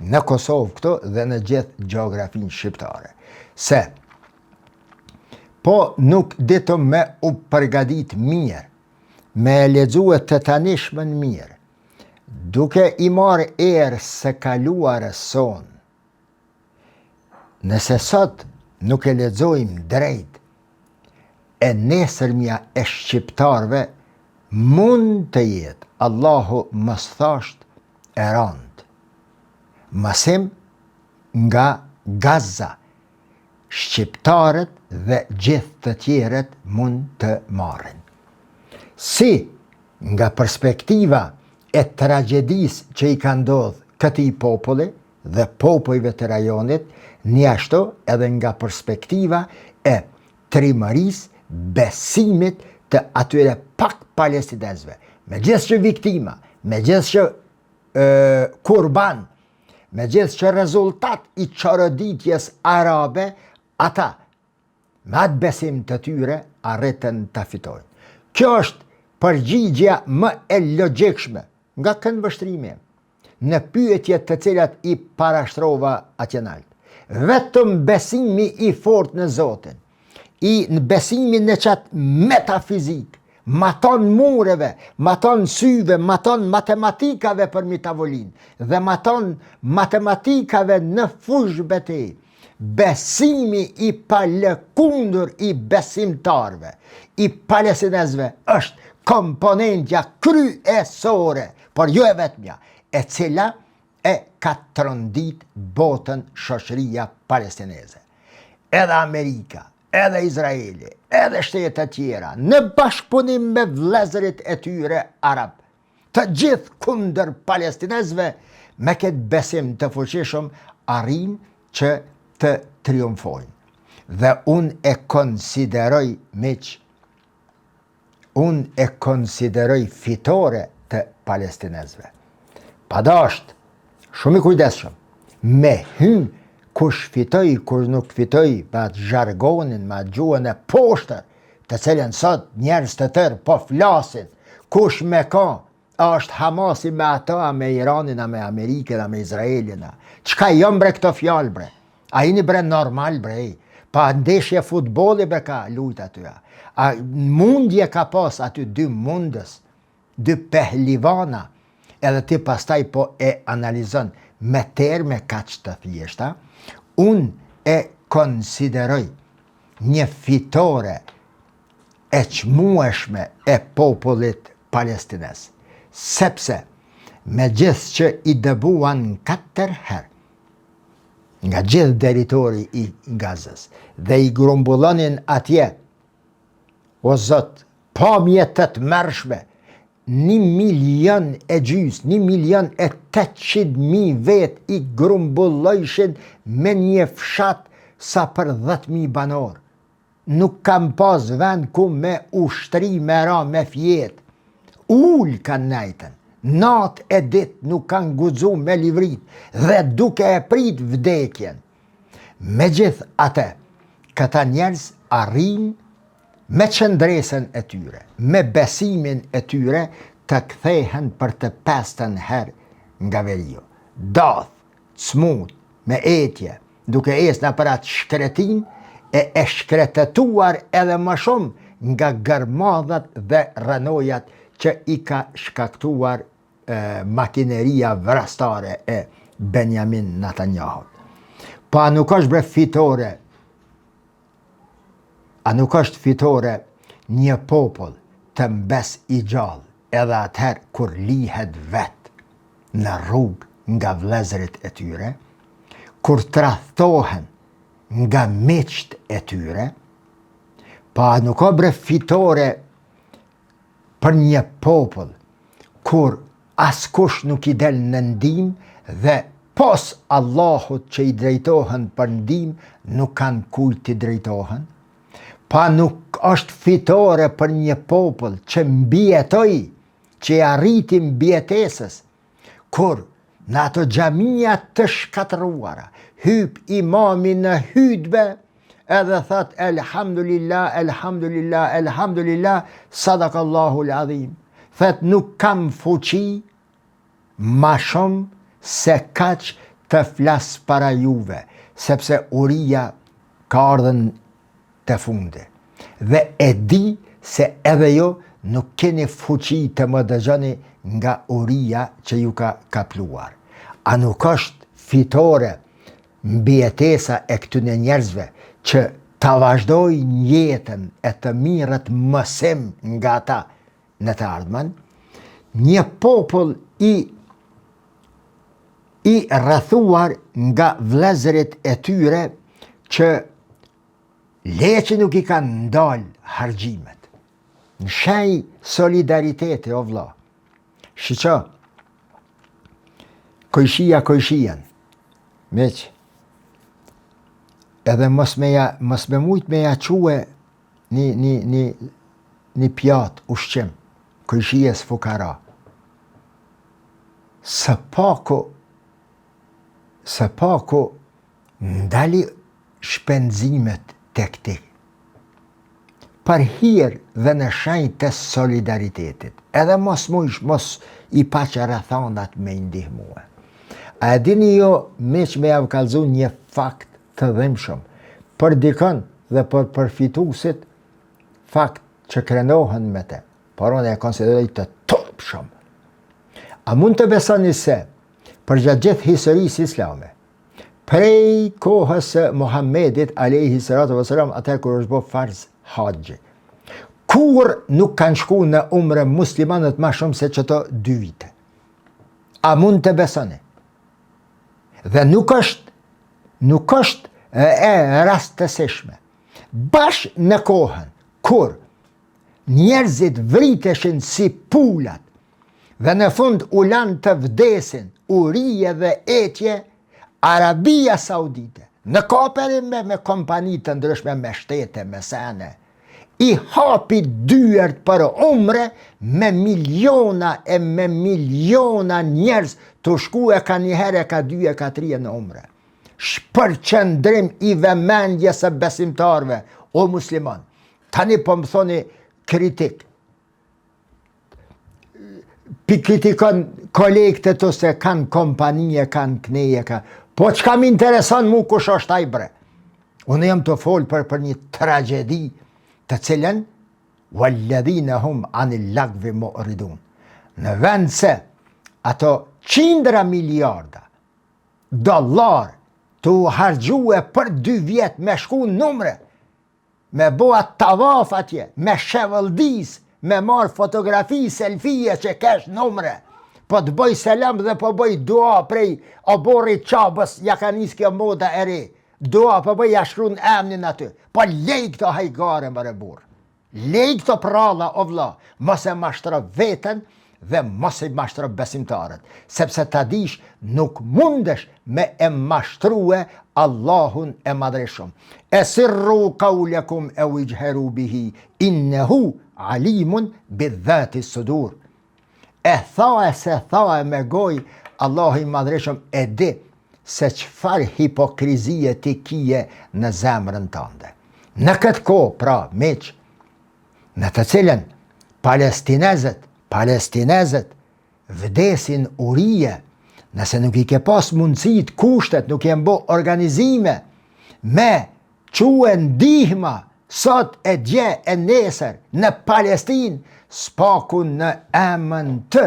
në Kosovë këto dhe në gjithë gjeografinë shqiptare. Se po nuk ditëm me u përgadit mirë, me e lexue të tanishmen mirë, duke i marrë erë se kaluare son, nëse sot nuk e lexojmë drejt, e nesërmja e shqiptarve mund të jetë, Allahu mos thasht e rand, masim nga Gaza, shqiptarët dhe gjithë të tjerët mund të marrin. Si nga perspektiva e tragjedisë që i ka ndodhur këtij populli dhe popujve të rajonit, një ashtu edhe nga perspektiva e trimërisë, besimit të atyre pak palestinezëve, me gjithë që viktima, me gjithë që kurban, me gjithë që rezultat i çoroditjes arabe, ata me atë besim të tyre arritën të fitojnë. Kjo është përgjigja më e logjikshme nga këndvështrimi në pyetjet të cilat i parashtrova atjenalt. Vetëm besimi i fortë në Zotin, në besimin në qatë metafizik, maton mureve, maton syve, maton matematikave për mi tavolin, dhe maton matematikave në fushë betej. Besimi i palëkundur i besimtarve, i palestinezëve, është komponentja kryesore, por jo e vetmja, e cila e ka trondit botën shoqëria palestineze. Edhe Amerika, edhe Izraeli, edhe shtetet tjera, në bashkëpunim me vëllezërit e tyre arab, të gjithë kundër palestinezëve, me këtë besim të fuqishëm arrin që të triumfojnë. Dhe unë e konsideroj miq, unë e konsideroj fitore të palestinezëve. Padasht, shumë i kujdesshëm, me hy kush fitoj, kush nuk fitoj, me atë zhargonin, me atë gjuhën e poshtër, të cilën sot njerëz të tërë po flasin, kush me ka, është Hamasi me ata, me Iranin, a me Amerikën, a me Izraelin. Çka jom bre këto fjalë bre? A jini bre normal bre? Pa ndeshje futbolli bre ka lujt aty. A mundje ka pas aty dy mundës, dy pehlivana, edhe ti pastaj po e analizon me terme kaq të thjeshta, unë e konsideroj një fitore e çmueshme e popullit palestinez, sepse me gjithë që i dëbuan 4 herë nga gjithë territori i Gazës dhe i grumbullonin atje, o Zot, pamje të tmerrshme, 1,5 milion e 800.000 vet i grumbullojshin me një fshat sa për 10.000 banor. Nuk kam pas vend ku me ushtri me ra me fjet. Ull kanë nejten, nat e dit nuk kanë guxu me livrit dhe duke e prit vdekjen. Me gjithë atë, këta njerëz arrin me qëndresën e tyre, me besimin e tyre, të kthehen për të 5 herë nga veriu. Dath, smut, me etje, duke esna për atë shkretin, e shkretetuar edhe më shumë nga gërmadhat dhe rënojat që i ka shkaktuar makineria vrastare e Benjamin Netanyahu. Pa nuk është bre fitore, a nuk është fitore një popull të mbes i gjallë edhe atëherë kur lihet vet në rrugë nga vëllezërit e tyre, kur tradhtohen nga miqt e tyre, pa nuk ka bre fitore për një popull kur askush nuk i del në ndihmë dhe pos Allahut që i drejtohen për ndihmë nuk kanë kujt t'i drejtohen, pa nuk është fitore për një popull që mbjetoi, që i arriti mbjetesës, kur në ato xhamia të shkatëruara, hyp imami në hutbe edhe thot elhamdulillah, elhamdulillah, elhamdulillah, sadakallahu l'adhim. Thot nuk kam fuqi ma shumë se kaq të flas para juve, sepse uria ka ardhen të fundi. Dhe e di se edhe jo nuk keni fuqi të më dëgjoni nga uria që ju ka kapluar. A nuk është fitore mbijetesa e këtyne njerëzve që ta vazhdoj jetën e të mirët mësim nga ta në të ardhmen? Një popull i rrethuar nga vëllezërit e tyre që leqë nuk i kanë ndalë hargjimet. Në shenjë solidariteti, o vlla. Shiqo, kojshien, meq, edhe mos me mujt me ja quhe një pjat ushqim, kojshies fukara. Së paku ndali shpenzimet të këti. Për hir dhe në shenjë të solidaritetit, edhe mos i pa që rrethanat me ndihmue. A e dini jo, meq me javë kalzu një fakt të dhimshëm, për dikën dhe për përfitusit, fakt që krenohen me te, por unë e konsideroj të turpshëm. A mund të besoni se, për gjatë gjithë historisë islame, prej kohës së Muhammedit alayhi salatu wasalam, atëherë kur është bërë farz haxhi, kur nuk kanë shku në umre muslimanët ma shumë se qëto 2 vite. A mund të besoni? Dhe nuk është rastësishme. Bash në kohën kur njerëzit vriteshin si pulat dhe në fund u lanë të vdesin urije dhe etje, Arabia Saudite, në kooperim me kompani të ndryshme, me shtete, me sene, i hapi dyert për umre me miliona e me miliona njerëz të shku e ka njëherë, e ka 2, e ka 3 në umre. Shpërqendrim i vëmendjes së besimtarve, o musliman. Tani po më thoni kritik. Pi kritikon kolegët e tu se kanë kompanije, kanë kneje, po çka më intereson mu kush është ai bre? Unë jam të fol për një tragedi të cilën walladhina hum anil lagwi mu'ridun. Në vend se ato qindra miliarda dollar të hargjue për 2 vjet me shku në numre, me boa tavaf atje, me shevëldis, me marë fotografi, selfie që kesh numre, po të bëj selam dhe po bëj dua prej oborrit qabës, ja ka nis kjo moda e re. Dua po bëj ja shkruan emnin aty. Po lej këto hajgare më burr. Lej këto pralla o vlla, mos e mashtro veten dhe mos e mashtro besimtarët, sepse ta dish nuk mundesh me e mashtrue Allahun e madhreshëm. Esirru qawlakum aw ijharu bihi innahu alimun bidhati sudur. E tha me goj, Allahu i madhreshëm e di se çfarë hipokrizie ti kije në zemrën tënde. Në këtë kohë, pra, miq, në të cilën palestinezët vdesin urije, nëse nuk i ke pas mundësit, kushtet, nuk jenë bo organizime, me quë ndihma, sot e dje e nesër, në Palestinë, spaku në emën të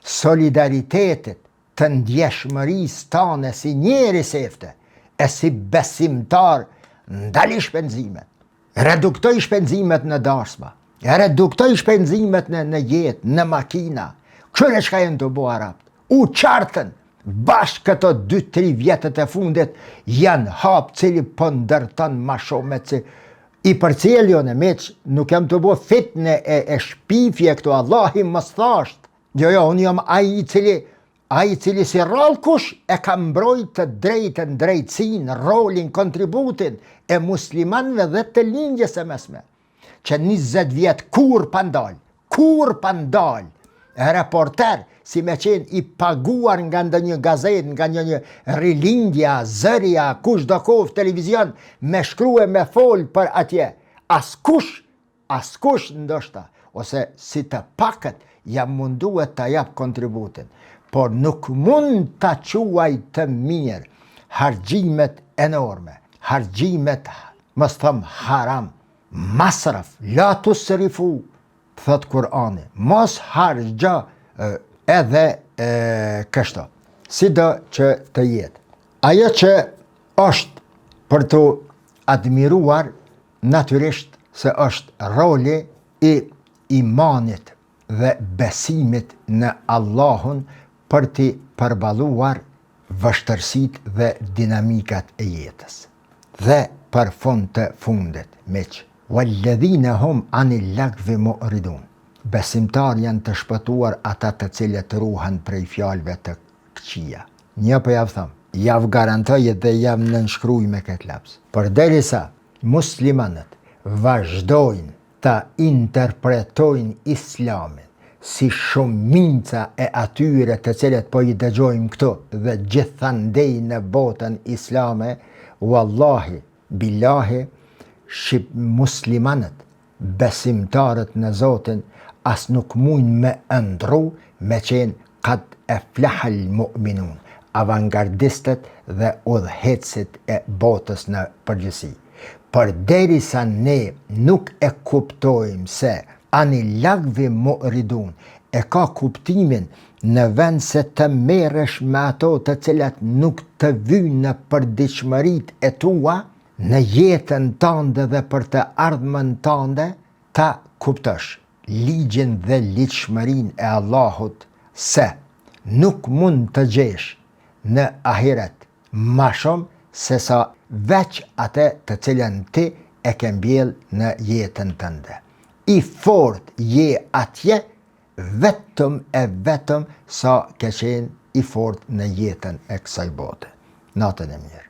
solidaritetit, të ndjeshmërisë tane si njeri sefte, e si besimtar, ndali shpenzimet, reduktoj shpenzimet në darsma, reduktoj shpenzimet në jetë, në makina, kërë shka jenë të bo Arabt, u qartën, bashkë këto 2-3 vjetët e fundit, janë hapë cili pëndërtan ma shumë, i përcjell jo në meq, nuk jam të bo fitne e shpifje këtu, Allahi më thasht. Jo, unë jam ai i cili si rall kush e ka mbrojt të drejtën, drejtsin, rolin, kontributin e muslimanve dhe të lindjes e mesme. Që 20 vjet kur pandal, reporter, si me qenë i paguar nga ndonjë gazet, nga një rilindja, zëria, kush do kohë televizion, me shkrue me fol për atje. Askush ndoshta, ose si të pakët jam munduar të jap kontributin. por nuk mund të quaj të mirë hargjimet enorme, hargjimet, mos thëm haram, masraf, la tusrifu, thot Kurani, mos hargja edhe kështu, sido që të jetë. Ajo që është për të admiruar, natyrisht se është roli i imanit dhe besimit në Allahun për t'i përballuar vështërsitë dhe dinamikat e jetës. Dhe për fund të fundit, miq, walladhina hum anil lagwi mu'ridun. Besimtar janë të shpëtuar ata të cilët ruhen prej fjalëve të këqija. Një po javë thëmë, javë garantoj dhe javë nënshkruj me këtë laps. Përderisa muslimanët vazhdojnë të interpretojnë islamin si shumica e atyre të cilët po i dëgjojmë këtu dhe gjithandej në botën islame, wallahi, billahi, muslimanët, besimtarët në Zotin, as nuk mujnë me ndru me qenë kad e flahal mu'minun, avangardistët dhe udhëhecit e botës në përgjithësi. Përderisa ne nuk e kuptojmë se anil lagwi mu'ridun e ka kuptimin në vend se të merresh me ato të cilat nuk të vyjnë në përditshmëritë e tua, në jetën tënde dhe për të ardhmen tënde, ta kuptosh ligjin dhe ligjshmërinë e Allahut se nuk mund të gjesh në ahiret ma shumë se sa veç atë të cilën ti e ke mbjell në jetën tënde. I fort je atje vetëm e vetëm sa ke qenë i fort në jetën e kësaj bote. Natën e mirë.